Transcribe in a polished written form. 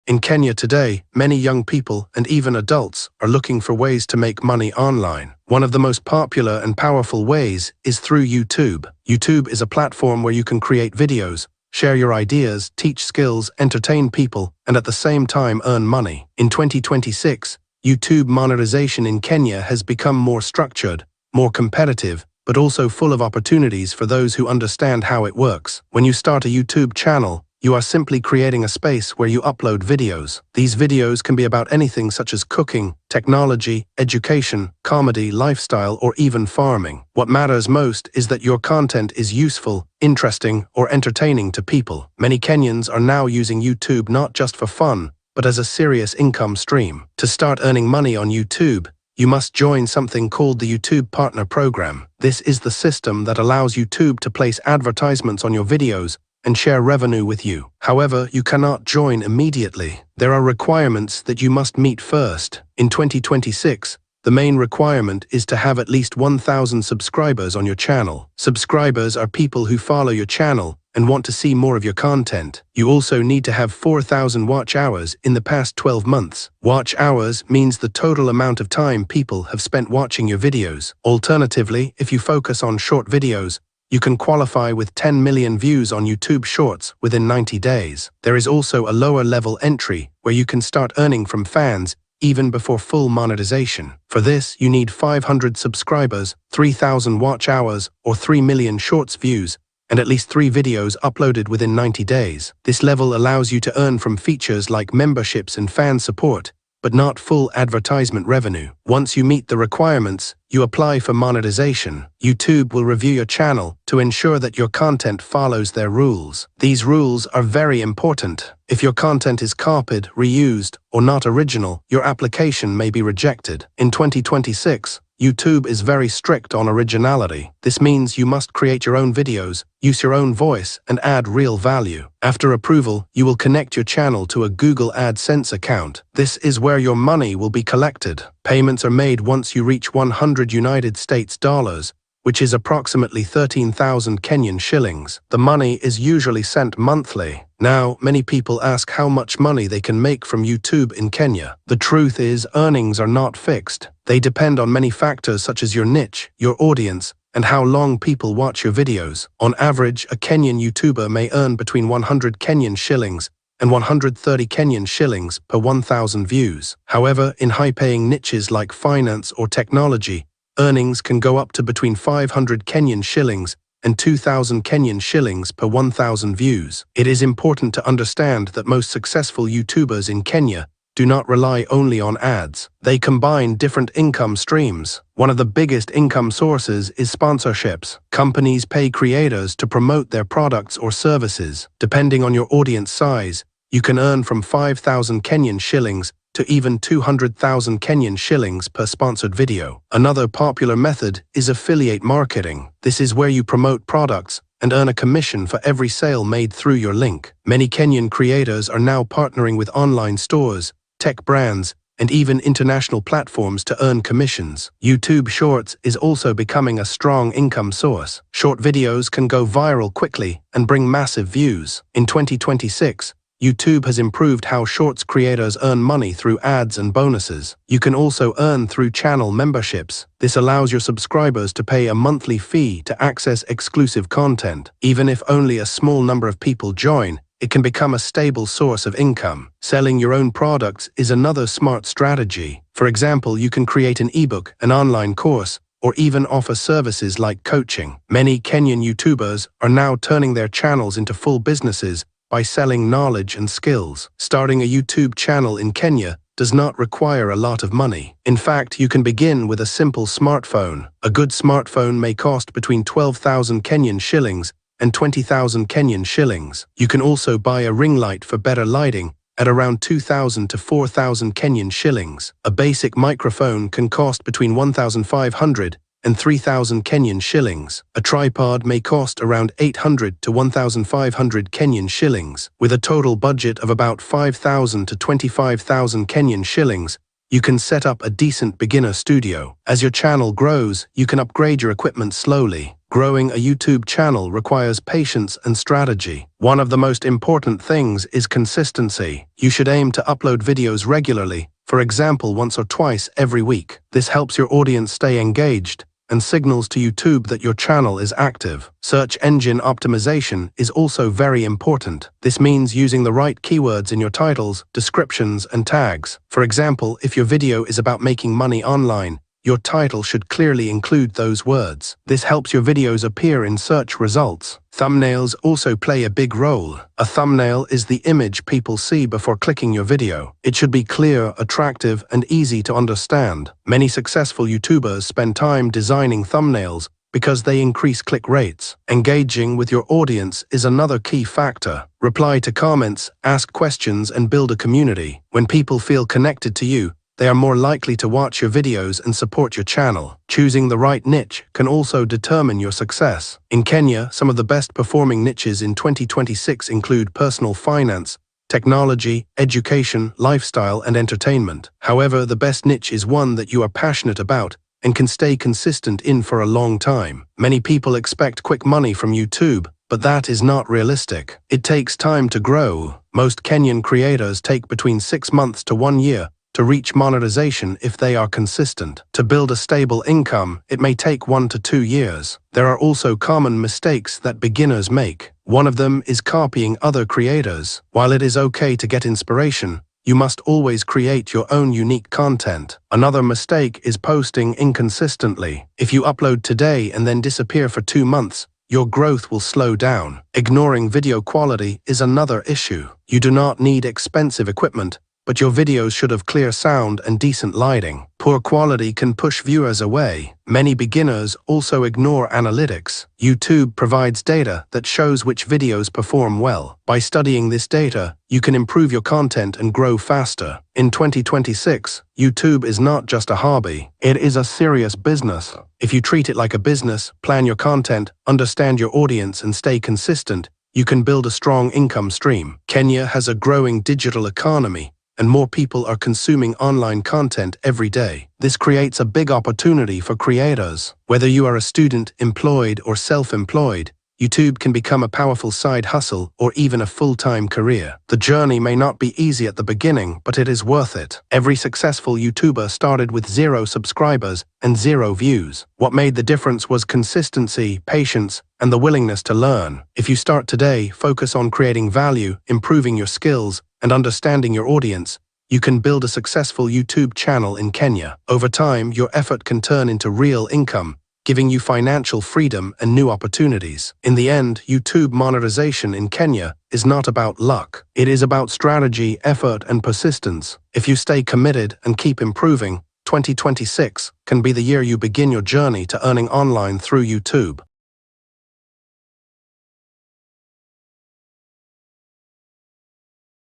In Kenya today, many young people and even adults are looking for ways to make money online. One of the most popular and powerful ways is through YouTube. YouTube is a platform where you can create videos, share your ideas, teach skills, entertain people, and at the same time earn money. In 2026, YouTube monetization in Kenya has become more structured, more competitive, but also full of opportunities for those who understand how it works. When you start a YouTube channel, you are simply creating a space where you upload videos. These videos can be about anything such as cooking, technology, education, comedy, lifestyle, or even farming. What matters most is that your content is useful, interesting, or entertaining to people. Many Kenyans are now using YouTube not just for fun, but as a serious income stream. To start earning money on YouTube, you must join something called the YouTube Partner Program. This is the system that allows YouTube to place advertisements on your videos and share revenue with you. However, you cannot join immediately. There are requirements that you must meet first. In 2026, the main requirement is to have at least 1,000 subscribers on your channel. Subscribers are people who follow your channel and want to see more of your content. You also need to have 4,000 watch hours in the past 12 months. Watch hours means the total amount of time people have spent watching your videos. Alternatively, if you focus on short videos, you can qualify with 10 million views on YouTube Shorts within 90 days. There is also a lower level entry where you can start earning from fans even before full monetization. For this, you need 500 subscribers, 3,000 watch hours, or 3 million Shorts views, and at least 3 videos uploaded within 90 days. This level allows you to earn from features like memberships and fan support, but not full advertisement revenue. Once you meet the requirements, you apply for monetization. YouTube will review your channel to ensure that your content follows their rules. These rules are very important. If your content is copied, reused, or not original, your application may be rejected. In 2026, YouTube is very strict on originality. This means you must create your own videos, use your own voice, and add real value. After approval, you will connect your channel to a Google AdSense account. This is where your money will be collected. Payments are made once you reach 100 United States dollars, which is approximately 13,000 Kenyan shillings. The money is usually sent monthly. Now, many people ask how much money they can make from YouTube in Kenya. The truth is, earnings are not fixed. They depend on many factors such as your niche, your audience, and how long people watch your videos. On average, a Kenyan YouTuber may earn between 100 Kenyan shillings and 130 Kenyan shillings per 1,000 views. However, in high-paying niches like finance or technology, earnings can go up to between 500 Kenyan shillings and 2,000 Kenyan shillings per 1,000 views. It is important to understand that most successful YouTubers in Kenya do not rely only on ads. They combine different income streams. One of the biggest income sources is sponsorships. Companies pay creators to promote their products or services. Depending on your audience size, you can earn from 5,000 Kenyan shillings to even 200,000 Kenyan shillings per sponsored video. Another popular method is affiliate marketing. This is where you promote products and earn a commission for every sale made through your link. Many Kenyan creators are now partnering with online stores, tech brands, and even international platforms to earn commissions. YouTube Shorts is also becoming a strong income source. Short videos can go viral quickly and bring massive views. In 2026, YouTube has improved how Shorts creators earn money through ads and bonuses. You can also earn through channel memberships. This allows your subscribers to pay a monthly fee to access exclusive content. Even if only a small number of people join, it can become a stable source of income. Selling your own products is another smart strategy. For example, you can create an ebook, an online course, or even offer services like coaching. Many Kenyan YouTubers are now turning their channels into full businesses by selling knowledge and skills. Starting a YouTube channel in Kenya does not require a lot of money. In fact, you can begin with a simple smartphone. A good smartphone may cost between 12,000 Kenyan shillings and 20,000 Kenyan shillings. You can also buy a ring light for better lighting at around 2,000 to 4,000 Kenyan shillings. A basic microphone can cost between 1,500 and 3,000 Kenyan shillings. A tripod may cost around 800 to 1,500 Kenyan shillings. With a total budget of about 5,000 to 25,000 Kenyan shillings, You can set up a decent beginner studio. As your channel grows, you can upgrade your equipment slowly. Growing a YouTube channel requires patience and strategy. One of the most important things is consistency. You should aim to upload videos regularly, for example, once or twice every week. This helps your audience stay engaged and signals to YouTube that your channel is active. Search engine optimization is also very important. This means using the right keywords in your titles, descriptions, and tags. For example, if your video is about making money online, your title should clearly include those words. This helps your videos appear in search results. Thumbnails also play a big role. A thumbnail is the image people see before clicking your video. It should be clear, attractive, and easy to understand. Many successful YouTubers spend time designing thumbnails because they increase click rates. Engaging with your audience is another key factor. Reply to comments, ask questions, and build a community. When people feel connected to you, they are more likely to watch your videos and support your channel. Choosing the right niche can also determine your success. In Kenya, some of the best performing niches in 2026 include personal finance, technology, education, lifestyle, and entertainment. However, the best niche is one that you are passionate about and can stay consistent in for a long time. Many people expect quick money from YouTube, but that is not realistic. It takes time to grow. Most Kenyan creators take between 6 months to 1 year to reach monetization if they are consistent. To build a stable income, it may take 1 to 2 years. There are also common mistakes that beginners make. One of them is copying other creators. While it is okay to get inspiration, you must always create your own unique content. Another mistake is posting inconsistently. If you upload today and then disappear for 2 months, your growth will slow down. Ignoring video quality is another issue. You do not need expensive equipment, but your videos should have clear sound and decent lighting. Poor quality can push viewers away. Many beginners also ignore analytics. YouTube provides data that shows which videos perform well. By studying this data, you can improve your content and grow faster. In 2026, YouTube is not just a hobby. It is a serious business. If you treat it like a business, plan your content, understand your audience, and stay consistent, you can build a strong income stream. Kenya has a growing digital economy, and more people are consuming online content every day. This creates a big opportunity for creators. Whether you are a student, employed, or self-employed, YouTube can become a powerful side hustle or even a full-time career. The journey may not be easy at the beginning, but it is worth it. Every successful YouTuber started with 0 subscribers and 0 views. What made the difference was consistency, patience, and the willingness to learn. If you start today, focus on creating value, improving your skills, and understanding your audience, you can build a successful YouTube channel in Kenya. Over time, your effort can turn into real income, giving you financial freedom and new opportunities. In the end, YouTube monetization in Kenya is not about luck. It is about strategy, effort, and persistence. If you stay committed and keep improving, 2026 can be the year you begin your journey to earning online through YouTube.